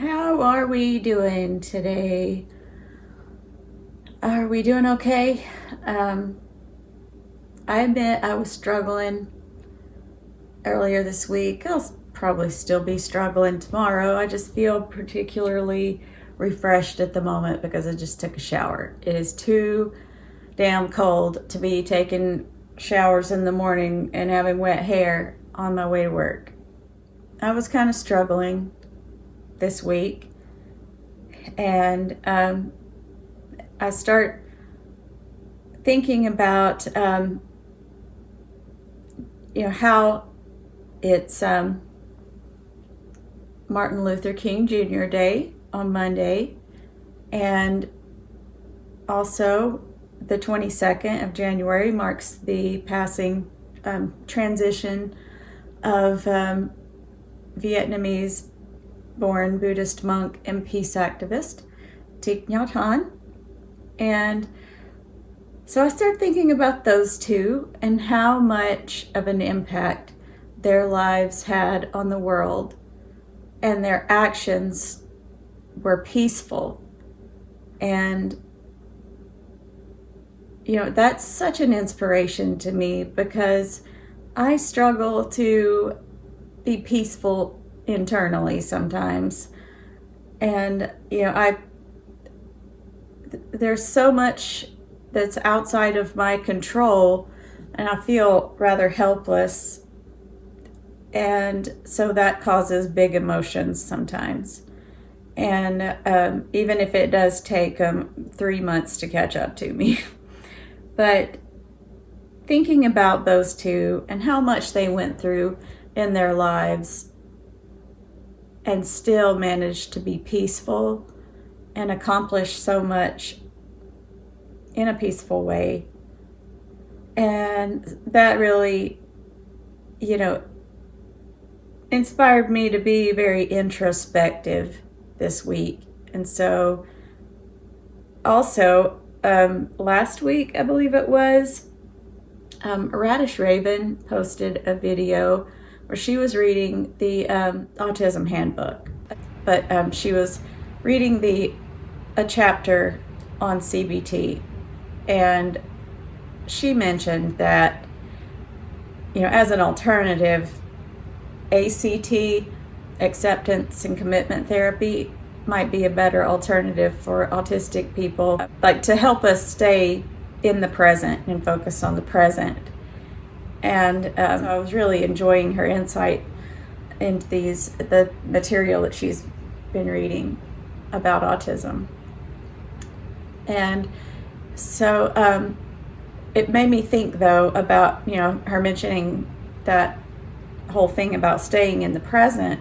How are we doing today? Are we doing okay? I admit I was struggling earlier this week. I'll probably still be struggling tomorrow. I just feel particularly refreshed at the moment because I just took a shower. It is too damn cold to be taking showers in the morning and having wet hair on my way to work. I was kind of struggling this week, and I start thinking about how it's Martin Luther King Jr. Day on Monday, and also the 22nd of January marks the passing transition of Vietnamese born Buddhist monk and peace activist Thich Nhat Hanh. And so I started thinking about those two and how much of an impact their lives had on the world, and their actions were peaceful. And that's such an inspiration to me because I struggle to be peaceful internally sometimes. And there's so much that's outside of my control, and I feel rather helpless, and so that causes big emotions sometimes. And even if it does take 3 months to catch up to me. But thinking about those two and how much they went through in their lives and still managed to be peaceful and accomplish so much in a peaceful way. And that really, inspired me to be very introspective this week. And so also last week, I believe it was, Radish Raven posted a video where she was reading the autism handbook, but she was reading a chapter on CBT, and she mentioned that as an alternative, ACT, acceptance and commitment therapy, might be a better alternative for autistic people, like to help us stay in the present and focus on the present. And so I was really enjoying her insight into the material that she's been reading about autism. And so it made me think, though, about her mentioning that whole thing about staying in the present.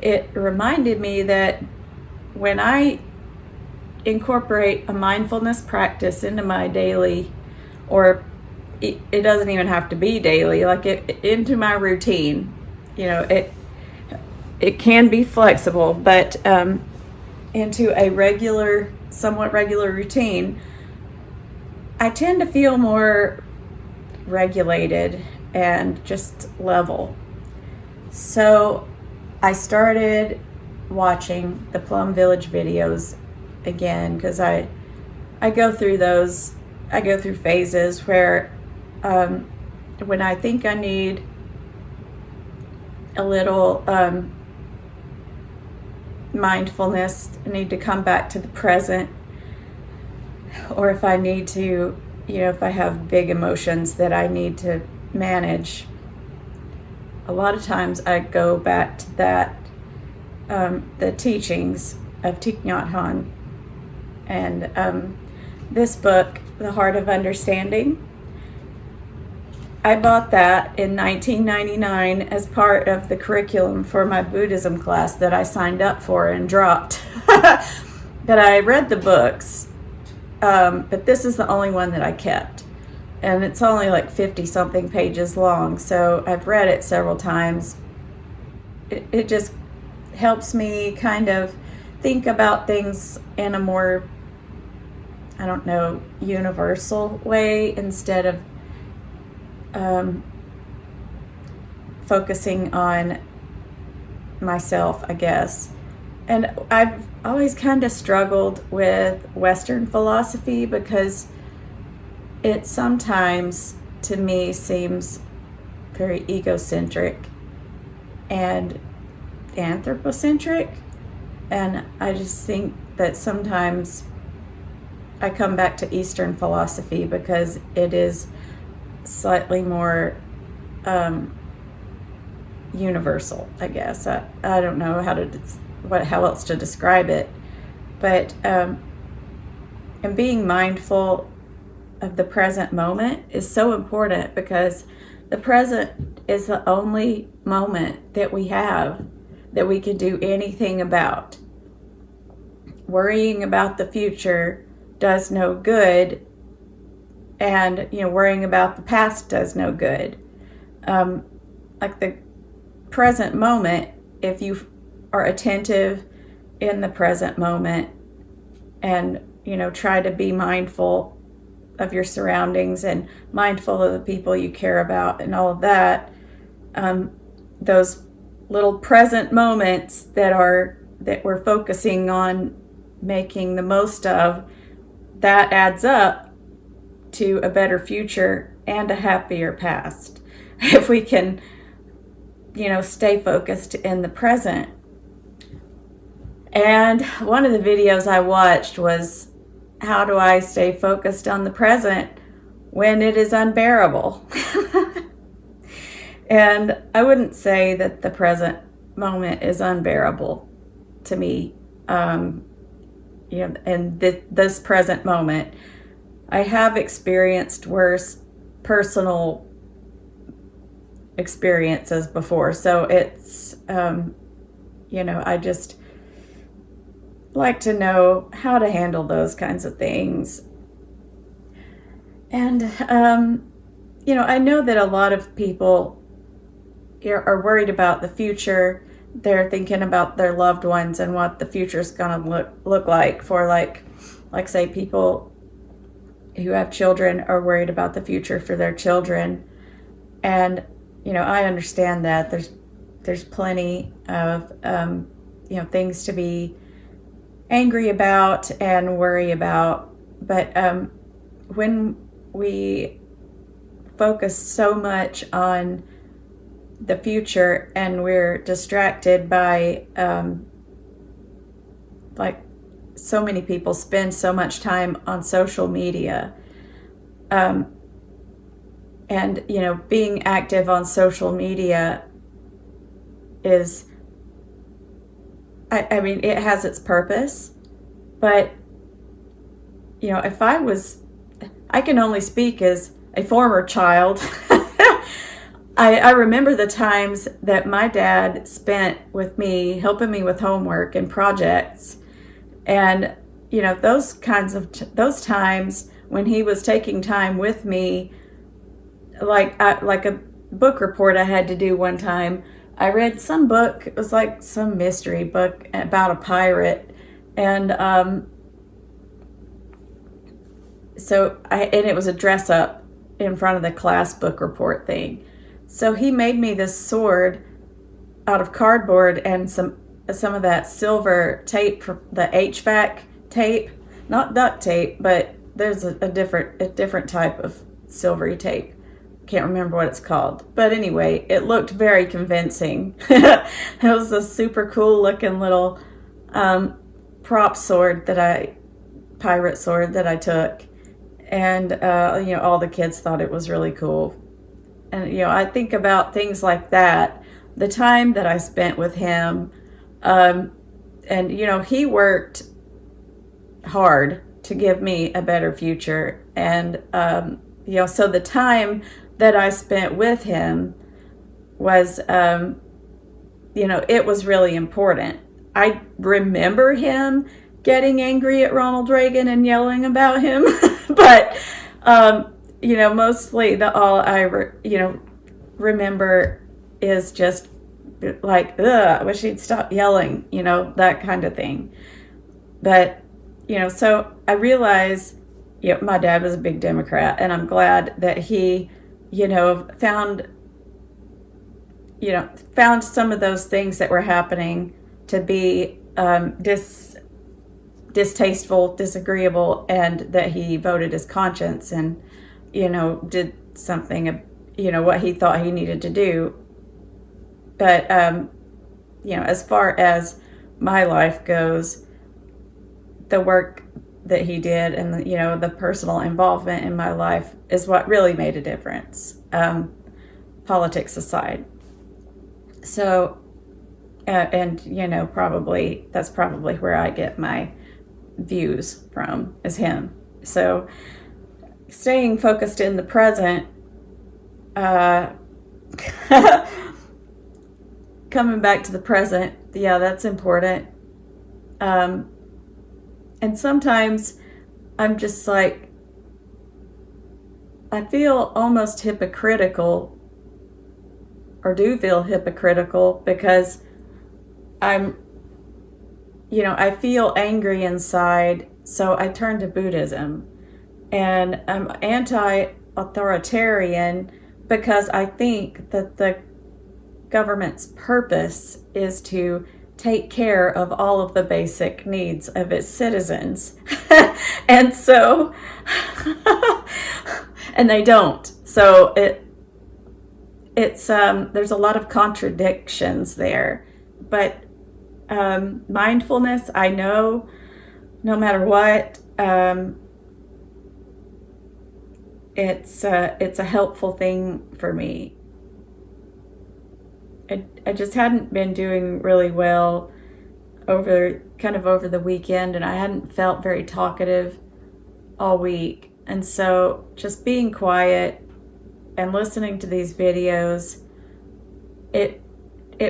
It reminded me that when I incorporate a mindfulness practice into my daily, or it doesn't even have to be daily, like into my routine, it can be flexible, but into a somewhat regular routine, I tend to feel more regulated and just level. So I started watching the Plum Village videos again, because I go through those. I go through phases where when I think I need a little mindfulness, I need to come back to the present, or if I need to, if I have big emotions that I need to manage, a lot of times I go back to that, the teachings of Thich Nhat Hanh. And this book, The Heart of Understanding, I bought that in 1999 as part of the curriculum for my Buddhism class that I signed up for and dropped. But I read the books, but this is the only one that I kept. And it's only like 50-something pages long, so I've read it several times. It just helps me kind of think about things in a more, universal way, instead of focusing on myself, I guess. And I've always kind of struggled with Western philosophy because it sometimes, to me, seems very egocentric and anthropocentric. And I just think that sometimes I come back to Eastern philosophy because it is slightly more universal, I guess. I don't know how else to describe it, but and being mindful of the present moment is so important because the present is the only moment that we have that we can do anything about. Worrying about the future does no good, and worrying about the past does no good. Like the present moment, if you are attentive in the present moment and try to be mindful of your surroundings and mindful of the people you care about and all of that, those little present moments that we're focusing on making the most of, that adds up to a better future and a happier past if we can stay focused in the present. And one of the videos I watched was, how do I stay focused on the present when it is unbearable? And I wouldn't say that the present moment is unbearable to me. And this present moment, I have experienced worse personal experiences before. So it's, I just like to know how to handle those kinds of things. And, I know that a lot of people are worried about the future. They're thinking about their loved ones and what the future is going to look like for like say people who have children are worried about the future for their children. And, I understand that there's plenty of, things to be angry about and worry about. But when we focus so much on the future and we're distracted by, like so many people spend so much time on social media, and being active on social media is, I mean, it has its purpose, but if I can only speak as a former child. I remember the times that my dad spent with me, helping me with homework and projects, and those times when he was taking time with me, like a book report I had to do one time. I read some book, it was like some mystery book about a pirate, and it was a dress up in front of the class book report thing. So he made me this sword out of cardboard and some of that silver tape, for the HVAC tape, not duct tape, but there's a different type of silvery tape. Can't remember what it's called, but anyway, it looked very convincing. It was a super cool looking little pirate sword that I took, and all the kids thought it was really cool. And I think about things like that, the time that I spent with him, and he worked hard to give me a better future, and so the time that I spent with him was, it was really important. I remember him getting angry at Ronald Reagan and yelling about him, but mostly all I remember is just like, ugh, I wish he'd stop yelling, that kind of thing. But so I realize, my dad was a big Democrat, and I'm glad that he found some of those things that were happening to be distasteful, disagreeable, and that he voted his conscience and, did something, what he thought he needed to do. But, as far as my life goes, the work that he did and, the personal involvement in my life is what really made a difference, politics aside. So, and, that's probably where I get my views from, is him. So staying focused in the present, coming back to the present, yeah, that's important. And sometimes I'm just like, I feel almost hypocritical, or do feel hypocritical, because I feel angry inside, so I turn to Buddhism. And I'm anti-authoritarian because I think that the government's purpose is to take care of all of the basic needs of its citizens. And so, and they don't. So it's there's a lot of contradictions there. But mindfulness, I know, no matter what, it's a helpful thing for me. I just hadn't been doing really well over the weekend, and I hadn't felt very talkative all week. And so just being quiet and listening to these videos, it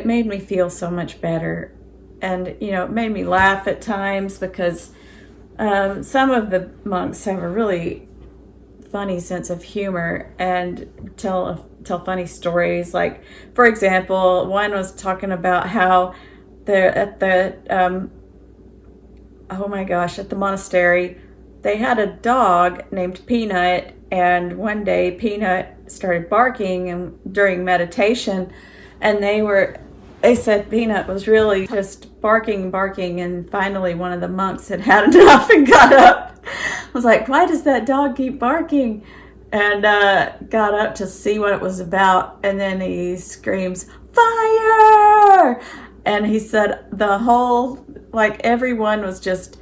made me feel so much better. And, it made me laugh at times because some of the monks have a really funny sense of humor and tell funny stories. Like, for example, one was talking about how at the monastery, they had a dog named Peanut, and one day Peanut started barking during meditation, and they said Peanut was really just barking, and finally one of the monks had enough and got up. I was like, why does that dog keep barking? And got up to see what it was about, and then he screams, fire! And he said everyone was just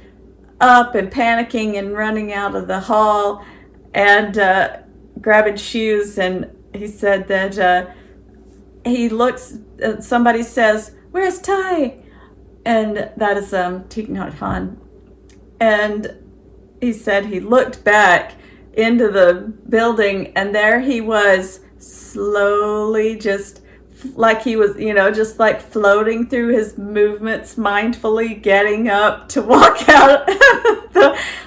up and panicking and running out of the hall and grabbing shoes. And he said that he looks, somebody says, where's Tai? And that is Thich Nhat Hanh. And he said he looked back into the building, and there he was, slowly, just like he was, just like floating through his movements, mindfully getting up to walk out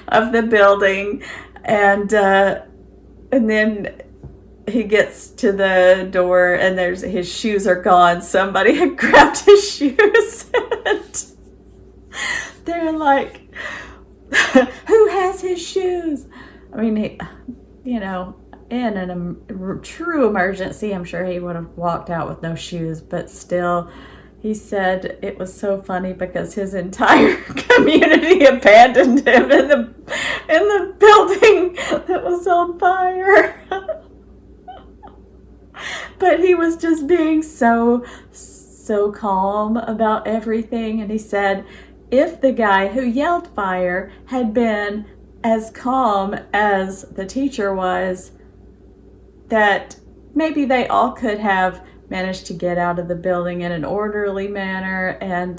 of the building. And then he gets to the door, and his shoes are gone. Somebody had grabbed his shoes. And they're like, who has his shoes? I mean, in a true emergency, I'm sure he would have walked out with no shoes, but still, he said it was so funny because his entire community abandoned him in the building that was on fire. But he was just being so calm about everything, and he said if the guy who yelled fire had been as calm as the teacher was, that maybe they all could have managed to get out of the building in an orderly manner, and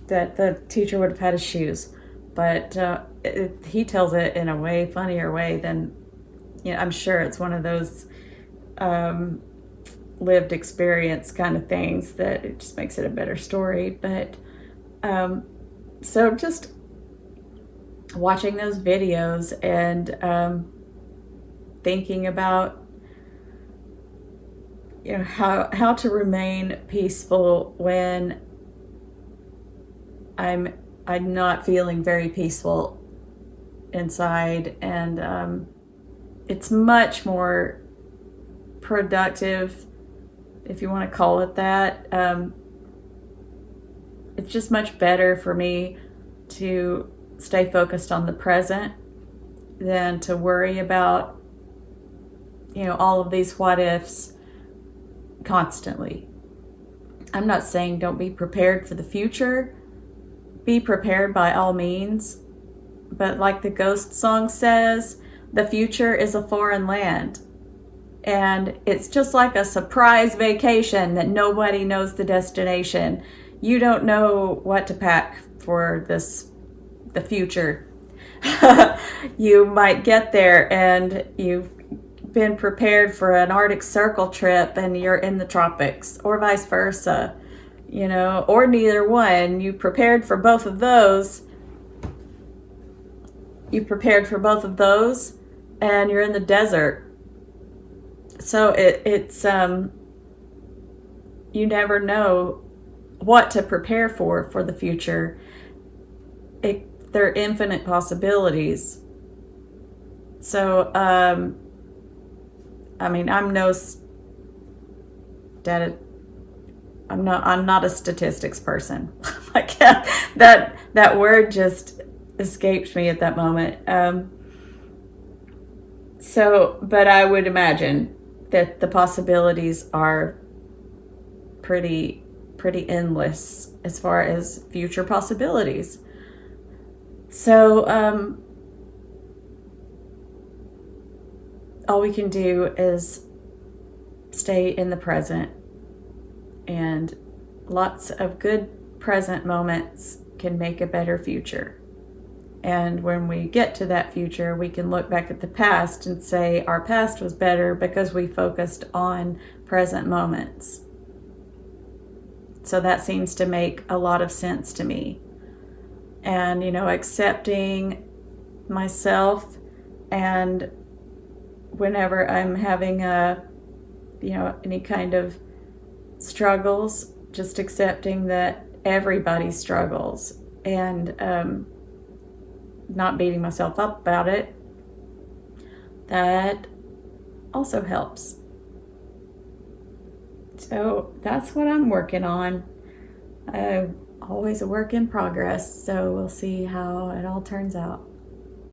that the teacher would have had his shoes. But he tells it in a way funnier way than, I'm sure it's one of those lived experience kind of things that it just makes it a better story. But so just watching those videos and thinking about how to remain peaceful when I'm not feeling very peaceful inside, and it's much more productive, if you want to call it that. it's just much better for me to stay focused on the present than to worry about, all of these what ifs constantly. I'm not saying don't be prepared for the future. Be prepared by all means. But like the Ghost song says, the future is a foreign land. And it's just like a surprise vacation that nobody knows the destination. You don't know what to pack for the future. You might get there and you've been prepared for an Arctic Circle trip and you're in the tropics, or vice versa, or neither one. You prepared for both of those. And you're in the desert. So it's you never know what to prepare for the future. There are infinite possibilities. So I'm not a statistics person. Like that word just escaped me at that moment. But I would imagine that the possibilities are pretty endless as far as future possibilities. So all we can do is stay in the present, and lots of good present moments can make a better future. And when we get to that future, we can look back at the past and say our past was better because we focused on present moments. So that seems to make a lot of sense to me. And, accepting myself, and whenever I'm having any kind of struggles, just accepting that everybody struggles, and not beating myself up about it, that also helps. So that's what I'm working on. Always a work in progress, so we'll see how it all turns out.